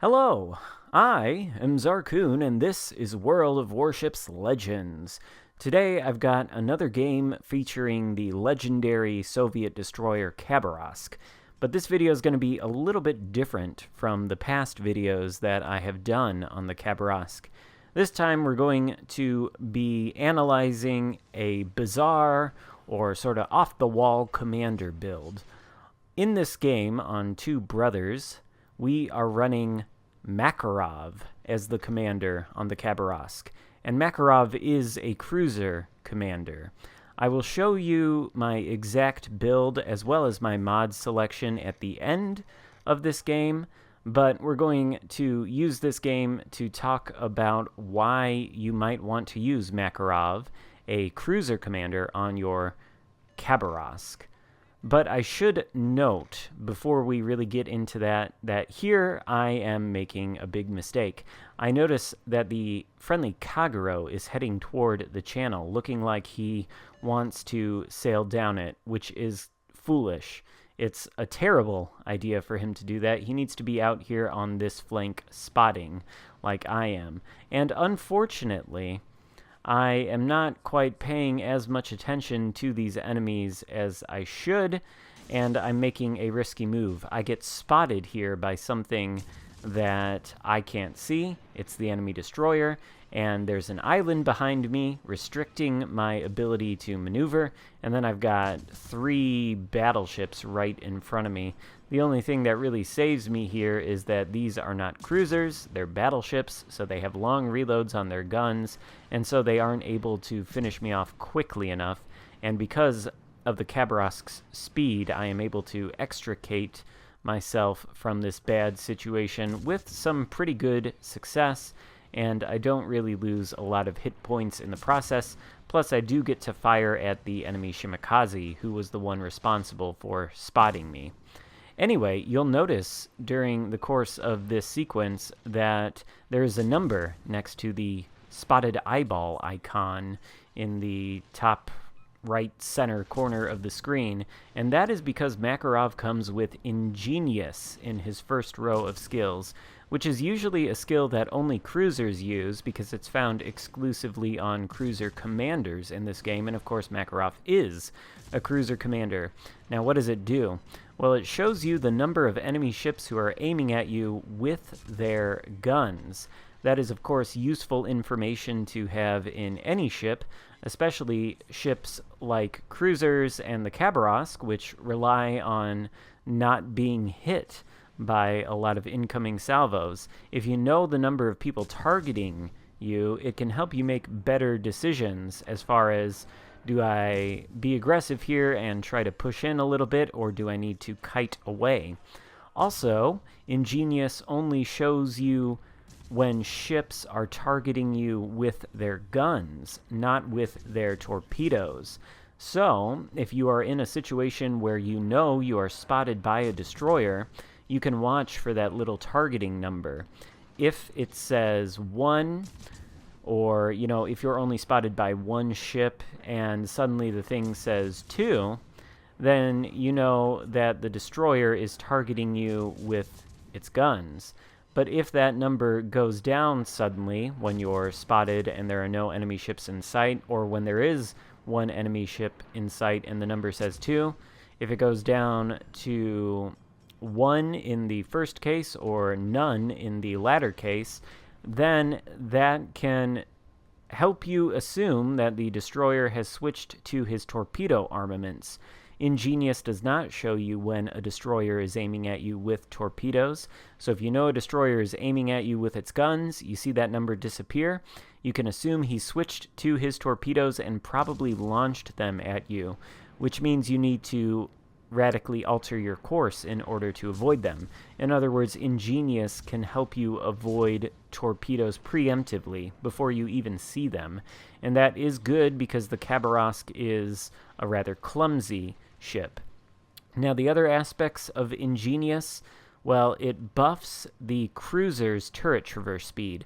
Hello, I am Xarkun, and this is World of Warships Legends. Today I've got another game featuring the legendary Soviet destroyer Khabarovsk, but this video is going to be a little bit different from the past videos that I have done on the Khabarovsk. This time we're going to be analyzing a bizarre or sort of off-the-wall commander build. In this game on Two Brothers, we are running Makarov as the commander on the Khabarovsk, and Makarov is a cruiser commander. I will show you my exact build as well as my mod selection at the end of this game, but we're going to use this game to talk about why you might want to use Makarov, a cruiser commander, on your Khabarovsk. But I should note, before we really get into that here I am making a big mistake. I notice that the friendly Kagero is heading toward the channel, looking like he wants to sail down it, which is foolish. It's a terrible idea for him to do that. He needs to be out here on this flank spotting, like I am. And unfortunately, I am not quite paying as much attention to these enemies as I should, and I'm making a risky move. I get spotted here by something that I can't see. It's the enemy destroyer, and there's an island behind me restricting my ability to maneuver, and then I've got 3 battleships right in front of me. The only thing that really saves me here is that these are not cruisers, they're battleships, so they have long reloads on their guns, and so they aren't able to finish me off quickly enough, and because of the Khabarovsk's speed, I am able to extricate myself from this bad situation with some pretty good success, and I don't really lose a lot of hit points in the process. Plus, I do get to fire at the enemy Shimakaze, who was the one responsible for spotting me. Anyway, you'll notice during the course of this sequence that there is a number next to the spotted eyeball icon in the top right center corner of the screen, and that is because Makarov comes with Ingenious in his first row of skills, which is usually a skill that only cruisers use because it's found exclusively on cruiser commanders in this game, and of course Makarov is a cruiser commander. Now what does it do? Well, it shows you the number of enemy ships who are aiming at you with their guns. That is, of course, useful information to have in any ship, especially ships like cruisers and the Khabarovsk, which rely on not being hit by a lot of incoming salvos. If you know the number of people targeting you, it can help you make better decisions as far as, do I be aggressive here and try to push in a little bit, or do I need to kite away? Also, Ingenious only shows you when ships are targeting you with their guns, not with their torpedoes. So, if you are in a situation where you know you are spotted by a destroyer, you can watch for that little targeting number. If it says 1, or, if you're only spotted by 1 ship and suddenly the thing says 2, then you know that the destroyer is targeting you with its guns. But if that number goes down suddenly when you're spotted and there are no enemy ships in sight, or when there is 1 enemy ship in sight and the number says 2, if it goes down to 1 in the first case or none in the latter case, then that can help you assume that the destroyer has switched to his torpedo armaments. Ingenious does not show you when a destroyer is aiming at you with torpedoes, so if you know a destroyer is aiming at you with its guns, you see that number disappear, you can assume he switched to his torpedoes and probably launched them at you, which means you need to radically alter your course in order to avoid them. In other words, Ingenious can help you avoid torpedoes preemptively before you even see them, and that is good because the Khabarovsk is a rather clumsy ship. Now, the other aspects of Ingenious, well, it buffs the cruiser's turret traverse speed.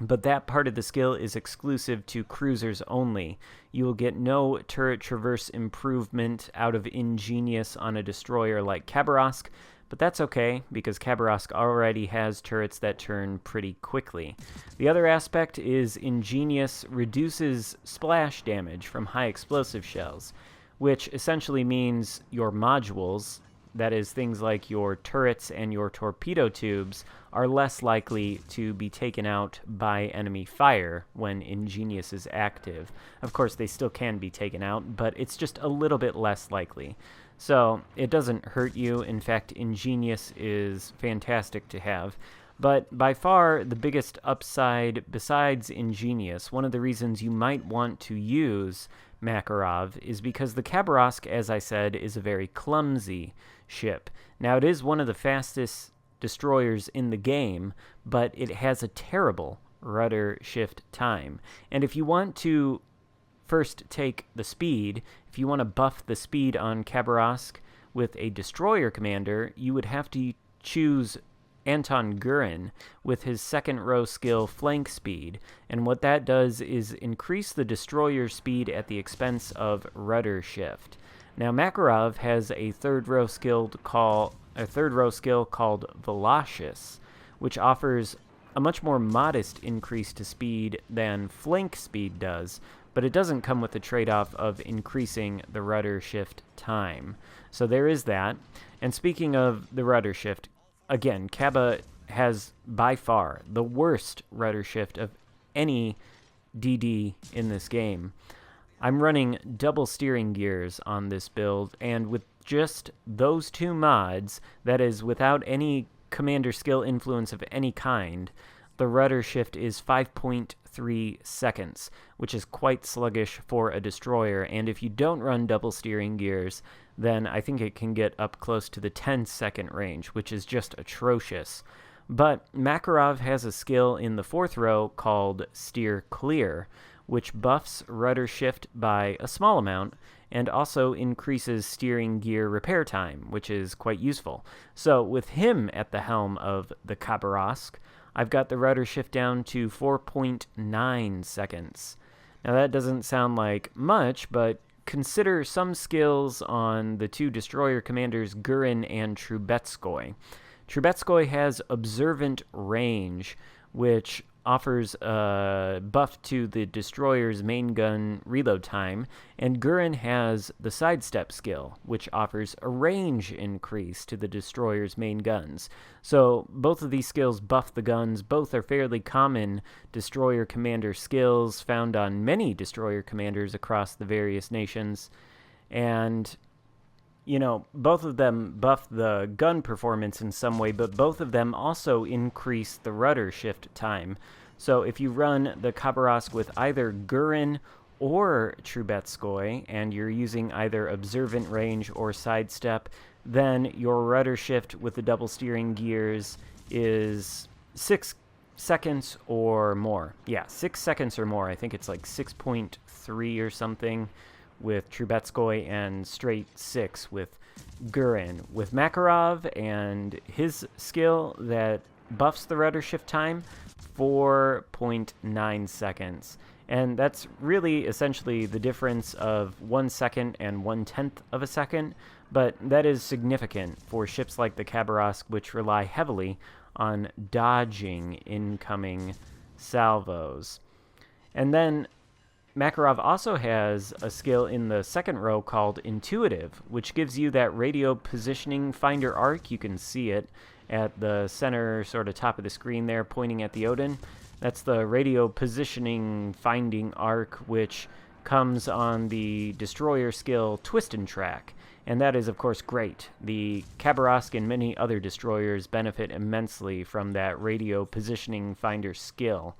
but that part of the skill is exclusive to cruisers only. You will get no turret traverse improvement out of Ingenious on a destroyer like Khabarovsk, but that's okay because Khabarovsk already has turrets that turn pretty quickly. The other aspect is Ingenious reduces splash damage from high explosive shells, which essentially means your modules, that is, things like your turrets and your torpedo tubes, are less likely to be taken out by enemy fire when Ingenious is active. Of course, they still can be taken out, but it's just a little bit less likely. So it doesn't hurt you. In fact, Ingenious is fantastic to have. But by far, the biggest upside besides Ingenious, one of the reasons you might want to use Makarov is because the Khabarovsk, as I said, is a very clumsy ship. Now, it is one of the fastest destroyers in the game, but it has a terrible rudder shift time. And if you want to first take the speed, if you want to buff the speed on Khabarovsk with a destroyer commander, you would have to choose Anton Gurin with his second row skill flank speed, and what that does is increase the destroyer speed at the expense of rudder shift. Now Makarov has a third row skill called Warships, which offers a much more modest increase to speed than flank speed does, but it doesn't come with the trade-off of increasing the rudder shift time. So there is that. And speaking of the rudder shift, again, Kaba has by far the worst rudder shift of any DD in this game. I'm running double steering gears on this build, and with just those two mods, that is, without any commander skill influence of any kind, the rudder shift is 5.3 seconds, which is quite sluggish for a destroyer, and if you don't run double steering gears, then I think it can get up close to the 10-second range, which is just atrocious. But Makarov has a skill in the fourth row called Steer Clear, which buffs rudder shift by a small amount, and also increases steering gear repair time, which is quite useful. So with him at the helm of the Khabarovsk, I've got the rudder shift down to 4.9 seconds. Now that doesn't sound like much, but consider some skills on the two destroyer commanders Gurin and Trubetskoy. Trubetskoy has Observant Range, which offers a buff to the destroyer's main gun reload time, and Gurin has the Sidestep skill, which offers a range increase to the destroyer's main guns. So both of these skills buff the guns. Both are fairly common destroyer commander skills found on many destroyer commanders across the various nations, and you know, both of them buff the gun performance in some way, but both of them also increase the rudder shift time. So if you run the Khabarovsk with either Gurin or Trubetskoy, and you're using either Observant Range or Sidestep, then your rudder shift with the double steering gears is 6 seconds or more. Yeah, 6 seconds or more. I think it's like 6.3 or something with Trubetskoy, and straight 6 with Gurin. With Makarov and his skill that buffs the rudder shift time, 4.9 seconds. And that's really essentially the difference of 1 second and 1/10 of a second, but that is significant for ships like the Khabarovsk, which rely heavily on dodging incoming salvos. And then Makarov also has a skill in the second row called Intuitive, which gives you that radio positioning finder arc. You can see it at the center sort of top of the screen there pointing at the Odin. That's the radio positioning finding arc, which comes on the destroyer skill Twist and Track. And that is, of course, great. The Khabarovsk and many other destroyers benefit immensely from that radio positioning finder skill.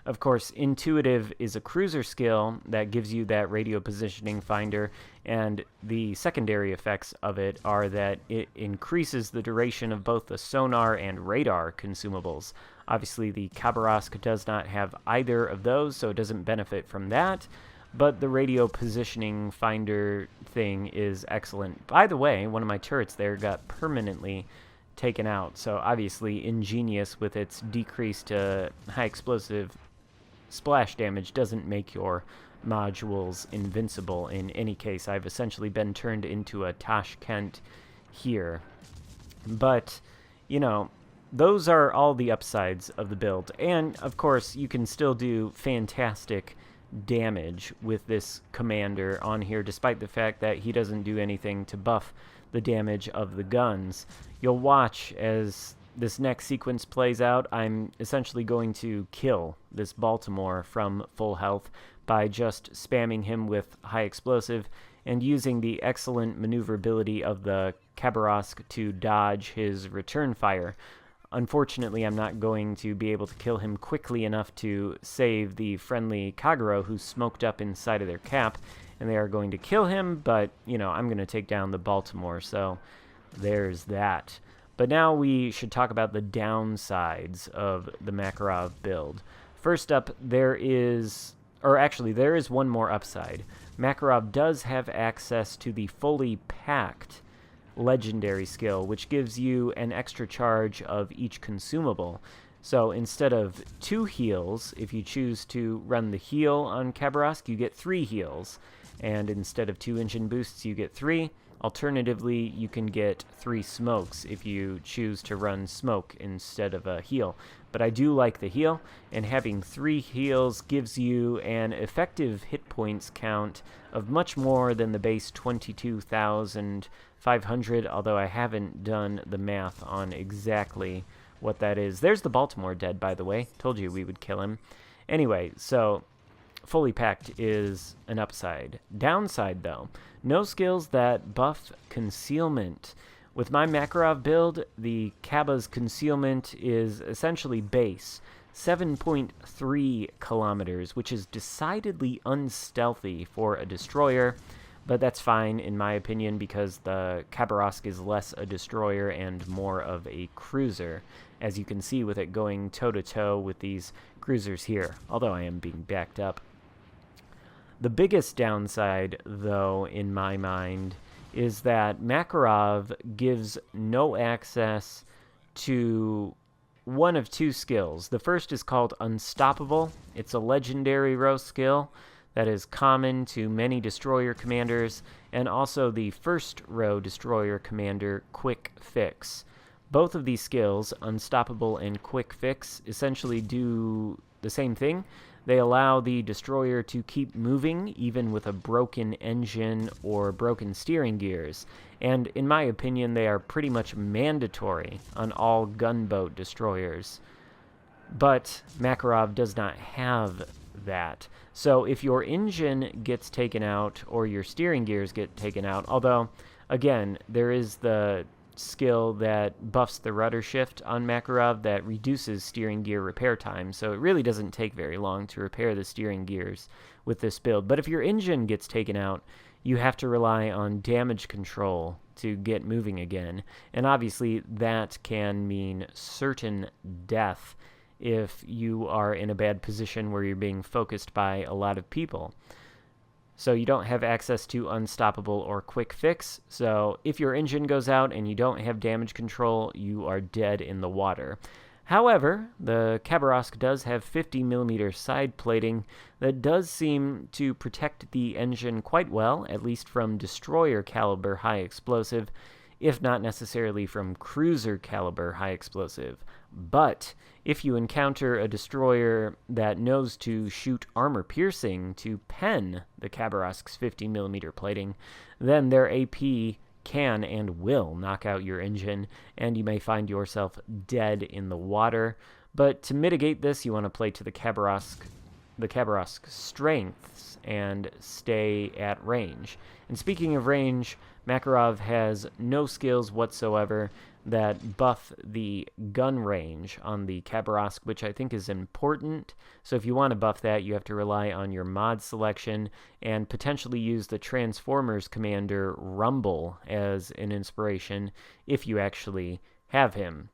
Of course, Intuitive is a cruiser skill that gives you that radio positioning finder, and the secondary effects of it are that it increases the duration of both the sonar and radar consumables. Obviously, the Khabarovsk does not have either of those, so it doesn't benefit from that, but the radio positioning finder thing is excellent. By the way, one of my turrets there got permanently taken out, so obviously Ingenious with its decrease to high explosive splash damage doesn't make your modules invincible in any case. I've essentially been turned into a Tashkent here. But, you know, those are all the upsides of the build. And, of course, you can still do fantastic damage with this commander on here, despite the fact that he doesn't do anything to buff the damage of the guns. You'll watch as this next sequence plays out. I'm essentially going to kill this Baltimore from full health by just spamming him with high explosive and using the excellent maneuverability of the Khabarovsk to dodge his return fire. Unfortunately, I'm not going to be able to kill him quickly enough to save the friendly Kagero who's smoked up inside of their cap, and they are going to kill him, but, you know, I'm going to take down the Baltimore, so there's that. But now we should talk about the downsides of the Makarov build. First up, there is one more upside. Makarov does have access to the fully packed legendary skill, which gives you an extra charge of each consumable. So instead of 2 heals, if you choose to run the heal on Khabarovsk, you get 3 heals. And instead of 2 engine boosts, you get 3. Alternatively, you can get 3 smokes if you choose to run smoke instead of a heal. But I do like the heal, and having 3 heals gives you an effective hit points count of much more than the base 22,500, although I haven't done the math on exactly what that is. There's the Baltimore dead, by the way. Told you we would kill him. Anyway, so fully packed is an upside. Downside, though, no skills that buff concealment. With my Makarov build, the Khaba's concealment is essentially base, 7.3 kilometers, which is decidedly unstealthy for a destroyer, but that's fine in my opinion because the Khabarovsk is less a destroyer and more of a cruiser, as you can see with it going toe-to-toe with these cruisers here, although I am being backed up. The biggest downside, though, in my mind, is that Makarov gives no access to one of 2 skills. The first is called Unstoppable. It's a legendary row skill that is common to many destroyer commanders, and also the first row destroyer commander, Quick Fix. Both of these skills, Unstoppable and Quick Fix, essentially do the same thing. They allow the destroyer to keep moving even with a broken engine or broken steering gears, and in my opinion they are pretty much mandatory on all gunboat destroyers. But Makarov does not have that. So if your engine gets taken out or your steering gears get taken out, although again there is the skill that buffs the rudder shift on Makarov that reduces steering gear repair time, so it really doesn't take very long to repair the steering gears with this build. But if your engine gets taken out, you have to rely on damage control to get moving again, and obviously that can mean certain death if you are in a bad position where you're being focused by a lot of people. So you don't have access to Unstoppable or Quick Fix, so if your engine goes out and you don't have damage control, you are dead in the water. However, the Khabarovsk does have 50mm side plating that does seem to protect the engine quite well, at least from destroyer caliber high explosive, if not necessarily from cruiser caliber high explosive. But if you encounter a destroyer that knows to shoot armor piercing to pen the Khabarovsk's 50mm plating, then their AP can and will knock out your engine, and you may find yourself dead in the water. But to mitigate this, you want to play to the Khabarovsk's strengths and stay at range. And speaking of range, Makarov has no skills whatsoever that buff the gun range on the Khabarovsk, which I think is important. So if you want to buff that, you have to rely on your mod selection and potentially use the Transformers commander Rumble as an inspiration if you actually have him.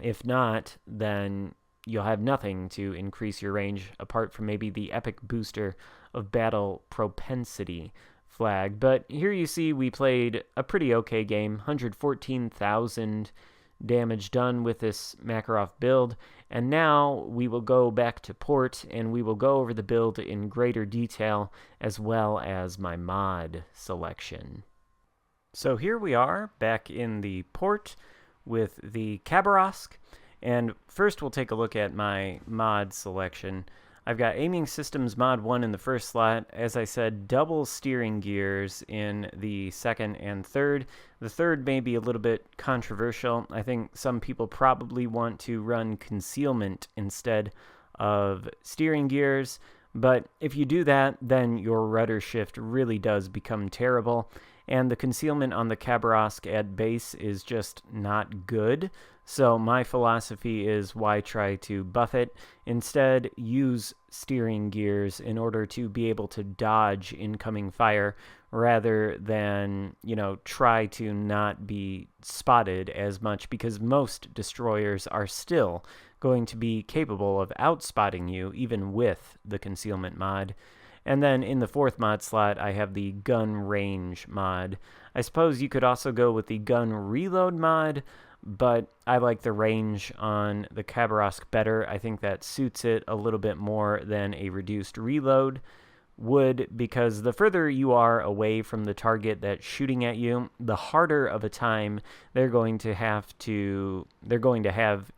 If not, then you'll have nothing to increase your range apart from maybe the epic booster of battle propensity flag. But here you see we played a pretty okay game, 114,000 damage done with this Makarov build, and now we will go back to port and we will go over the build in greater detail as well as my mod selection. So here we are back in the port. with the Khabarovsk. And first we'll take a look at my mod selection. I've got Aiming Systems Mod 1 in the first slot. As I said, double steering gears in the second and third. The third may be a little bit controversial. I think some people probably want to run concealment instead of steering gears. But if you do that, then your rudder shift really does become terrible. And the concealment on the Khabarovsk at base is just not good. So my philosophy is, why try to buff it? Instead, use steering gears in order to be able to dodge incoming fire rather than, try to not be spotted as much, because most destroyers are still going to be capable of outspotting you even with the concealment mod. And then in the fourth mod slot, I have the gun range mod. I suppose you could also go with the gun reload mod, but I like the range on the Khabarovsk better. I think that suits it a little bit more than a reduced reload would, because the further you are away from the target that's shooting at you, the harder of a time they're going to have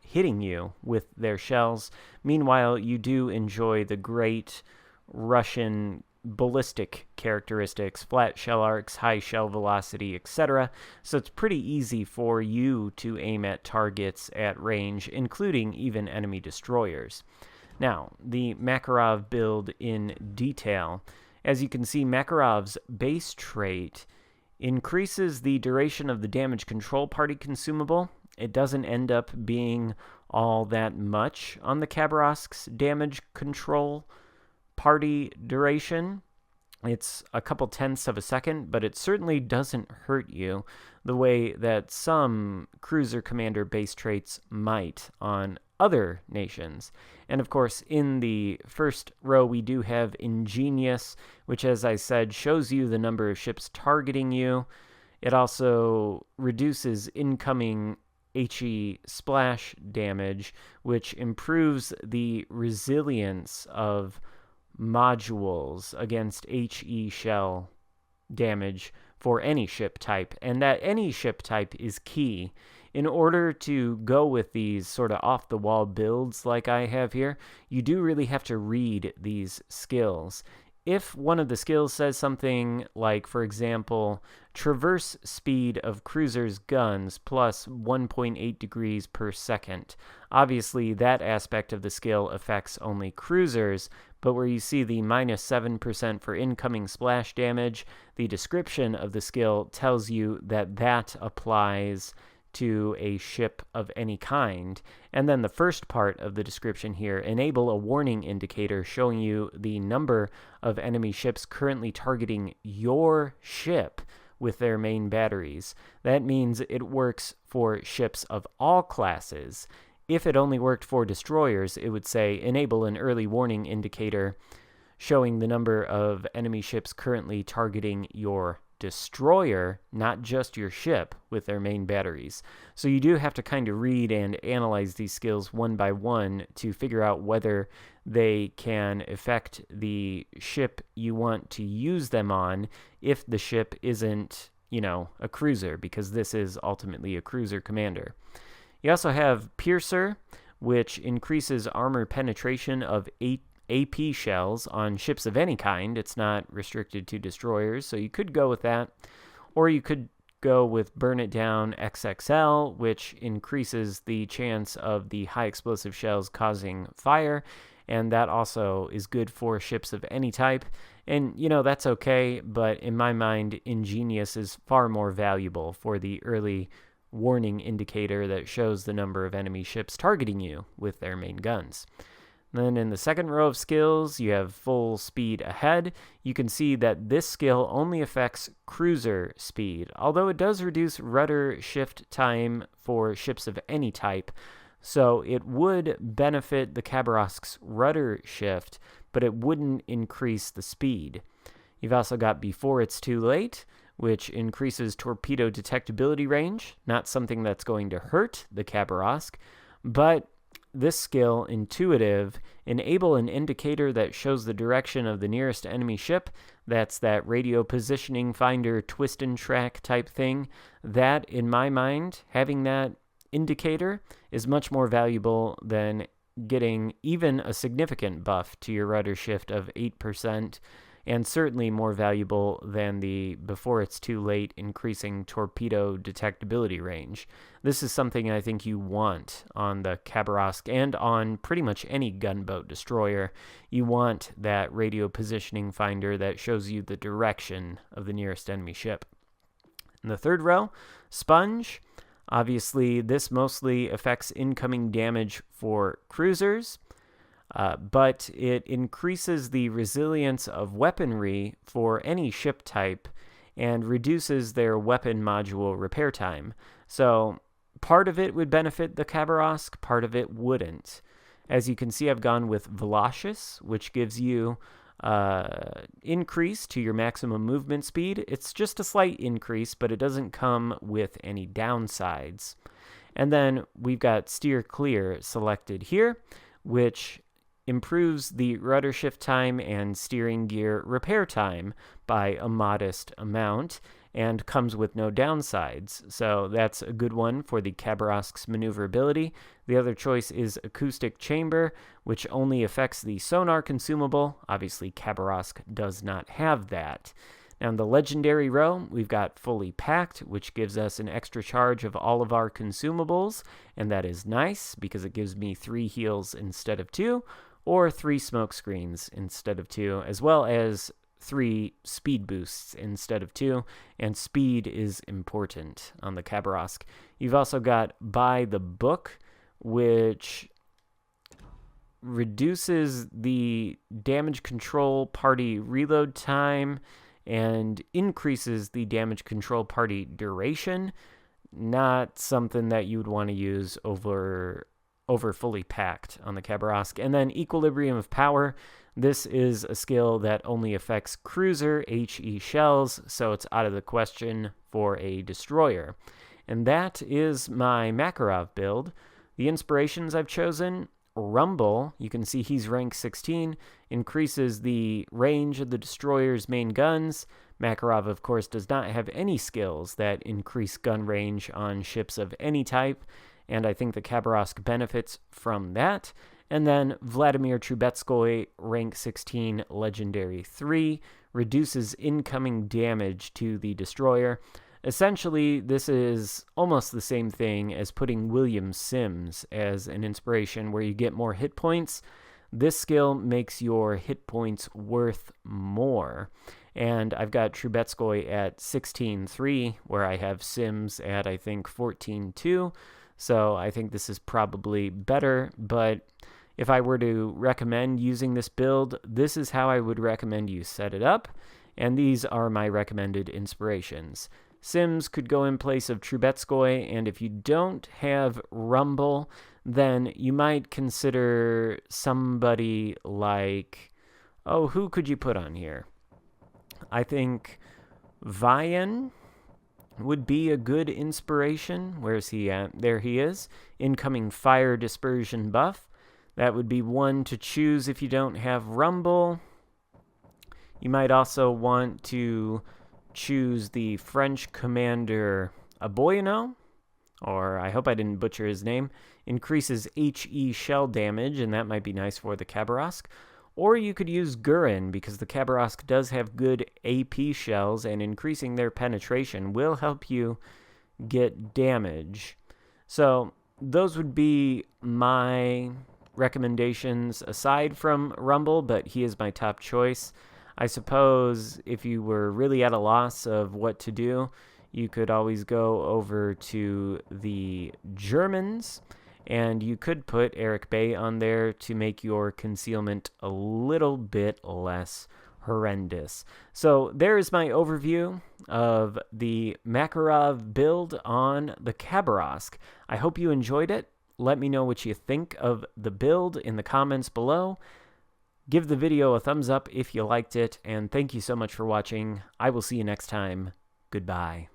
hitting you with their shells. Meanwhile, you do enjoy the great Russian ballistic characteristics, flat shell arcs, high shell velocity, etc. So it's pretty easy for you to aim at targets at range, including even enemy destroyers. Now, the Makarov build in detail. As you can see, Makarov's base trait increases the duration of the damage control party consumable. It doesn't end up being all that much on the Khabarovsk's damage control party duration. It's a couple tenths of a second, but it certainly doesn't hurt you the way that some cruiser commander base traits might on other nations. And of course, in the first row, we do have Ingenious, which, as I said, shows you the number of ships targeting you. It also reduces incoming HE splash damage, which improves the resilience of modules against HE shell damage for any ship type, and that any ship type is key. In order to go with these sort of off-the-wall builds like I have here, you do really have to read these skills. If one of the skills says something like, for example, traverse speed of cruisers' guns plus 1.8 degrees per second, obviously that aspect of the skill affects only cruisers, but where you see the minus 7% for incoming splash damage, the description of the skill tells you that that applies to a ship of any kind. And then the first part of the description here, enable a warning indicator showing you the number of enemy ships currently targeting your ship with their main batteries. That means it works for ships of all classes. If it only worked for destroyers, it would say enable an early warning indicator showing the number of enemy ships currently targeting your destroyer, not just your ship with their main batteries. So you do have to kind of read and analyze these skills one by one to figure out whether they can affect the ship you want to use them on if the ship isn't, a cruiser, because this is ultimately a cruiser commander. You also have Piercer, which increases armor penetration of 8 AP shells on ships of any kind. It's not restricted to destroyers, so you could go with that. Or you could go with Burn It Down XXL, which increases the chance of the high explosive shells causing fire, and that also is good for ships of any type. And, that's okay, but in my mind, Ingenious is far more valuable for the early warning indicator that shows the number of enemy ships targeting you with their main guns. Then in the second row of skills, you have full speed ahead. You can see that this skill only affects cruiser speed, although it does reduce rudder shift time for ships of any type. So it would benefit the Khabarovsk's rudder shift, but it wouldn't increase the speed. You've also got Before It's Too Late, which increases torpedo detectability range. Not something that's going to hurt the Khabarovsk, but this skill, Intuitive, enable an indicator that shows the direction of the nearest enemy ship. That's that radio positioning finder twist and track type thing. That, in my mind, having that indicator is much more valuable than getting even a significant buff to your rudder shift of 8%, and certainly more valuable than the before it's too late increasing torpedo detectability range. This is something I think you want on the Khabarovsk and on pretty much any gunboat destroyer. You want that radio positioning finder that shows you the direction of the nearest enemy ship. In the third row, Sponge. Obviously, this mostly affects incoming damage for cruisers, but it increases the resilience of weaponry for any ship type and reduces their weapon module repair time. So part of it would benefit the Khabarovsk, part of it wouldn't. As you can see, I've gone with Velocis, which gives you increase to your maximum movement speed. It's just a slight increase, but it doesn't come with any downsides. And then we've got Steer Clear selected here, which improves the rudder shift time and steering gear repair time by a modest amount and comes with no downsides. So that's a good one for the Khabarovsk's maneuverability. The other choice is Acoustic Chamber, which only affects the sonar consumable. Obviously, Khabarovsk does not have that. Now, in the legendary row, we've got Fully Packed, which gives us an extra charge of all of our consumables, and that is nice because it gives me 3 heals instead of 2, or 3 smoke screens instead of 2, as well as 3 speed boosts instead of 2, and speed is important on the Khabarovsk. You've also got By the Book, which reduces the damage control party reload time and increases the damage control party duration. Not something that you would want to use over Fully Packed on the Khabarovsk. And then Equilibrium of Power. This is a skill that only affects cruiser HE shells, so it's out of the question for a destroyer. And that is my Makarov build. The inspirations I've chosen: Rumble, you can see he's rank 16, increases the range of the destroyer's main guns. Makarov, of course, does not have any skills that increase gun range on ships of any type, and I think the Khabarovsk benefits from that. And then Vladimir Trubetskoy, rank 16, legendary 3, reduces incoming damage to the destroyer. Essentially, this is almost the same thing as putting William Sims as an inspiration where you get more hit points. This skill makes your hit points worth more. And I've got Trubetskoy at 16.3, where I have Sims at, I think, 14.2. So I think this is probably better, but if I were to recommend using this build, this is how I would recommend you set it up, and these are my recommended inspirations. Sims could go in place of Trubetskoy, and if you don't have Rumble, then you might consider somebody like, who could you put on here? I think Vian would be a good inspiration. Where's he at? There he is. Incoming fire dispersion buff. That would be one to choose if you don't have Rumble. You might also want to choose the French commander Aboyano, or I hope I didn't butcher his name. Increases HE shell damage, and that might be nice for the Khabarovsk. Or you could use Gurin, because the Khabarovsk does have good AP shells, and increasing their penetration will help you get damage. So those would be my recommendations aside from Rumble, but he is my top choice. I suppose if you were really at a loss of what to do, you could always go over to the Germans, and you could put Eric Bay on there to make your concealment a little bit less horrendous. So there is my overview of the Makarov build on the Khabarovsk. I hope you enjoyed it. Let me know what you think of the build in the comments below. Give the video a thumbs up if you liked it, and thank you so much for watching. I will see you next time. Goodbye.